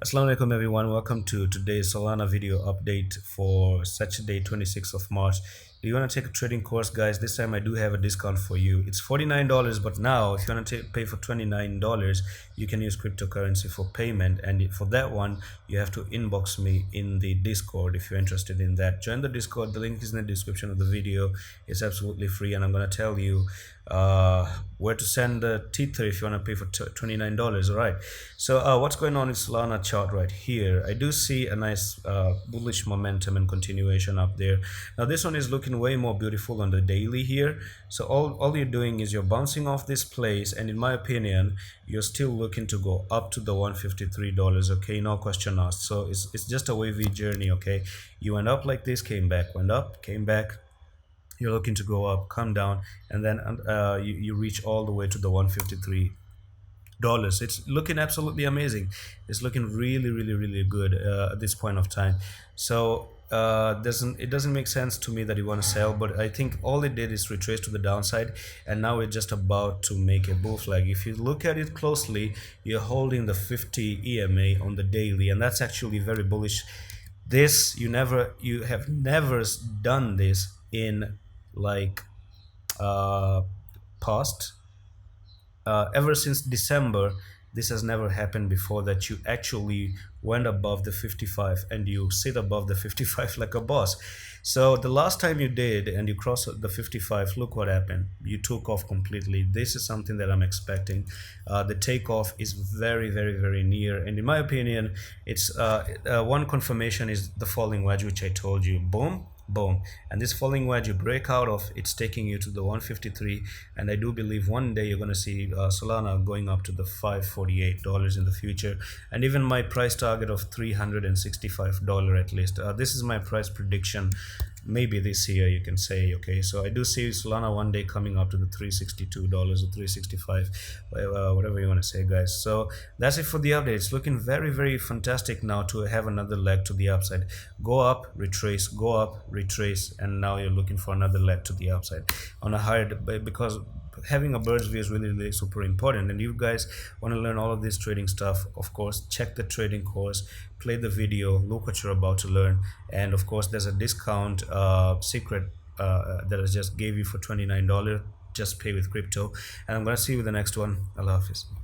Assalamu alaikum everyone, welcome to today's Solana video update for Saturday 26th of March. Do you want to take a trading course, guys? This time I do have a discount for you. It's $49, but now if you want to pay for $29, you can use cryptocurrency for payment, and for that one you have to inbox me in the Discord if you're interested in that. Join the Discord, the link is in the description of the video. It's absolutely free, and I'm going to tell you where to send the Tether if you want to pay for $29. All right, so what's going on in Solana chart right here? I do see a nice bullish momentum and continuation up there. Now this one is looking way more beautiful on the daily here. So all you're doing is you're bouncing off this place, and in my opinion you're still looking to go up to the $153. Okay, no question asked. So it's just a wavy journey. Okay, you went up like this, came back, went up, came back. You're looking to go up, come down, and then you reach all the way to the $153. It's looking absolutely amazing. It's looking really good at this point of time. So it doesn't make sense to me that you want to sell, but I think all it did is retrace to the downside, and now it's just about to make a bull flag. If you look at it closely, you're holding the 50 EMA on the daily, and that's actually very bullish. You have never done this in like past ever since December. This has never happened before, that you actually went above the 55 and you sit above the 55 like a boss. So the last time you did and you crossed the 55, look what happened. You took off completely. This is something that I'm expecting. The takeoff is very near, and in my opinion, it's one confirmation is the falling wedge, which I told you. Boom, boom, and this falling wedge you break out of, it's taking you to the 153, and I do believe one day you're going to see Solana going up to the $548 in the future, and even my price target of $365 at least. This is my price prediction, maybe this year, you can say. Okay, so I do see Solana one day coming up to the $362 or $365, whatever you want to say, guys. So that's it for the update. It's looking very fantastic now to have another leg to the upside. Go up, retrace, go up, retrace, and now you're looking for another leg to the upside on a higher, because having a bird's view is really super important. And you guys want to learn all of this trading stuff, of course, check the trading course, play the video, look what you're about to learn, and of course there's a discount secret that I just gave you for $29. Just pay with crypto, and I'm gonna see you with the next one. Allah Hafiz.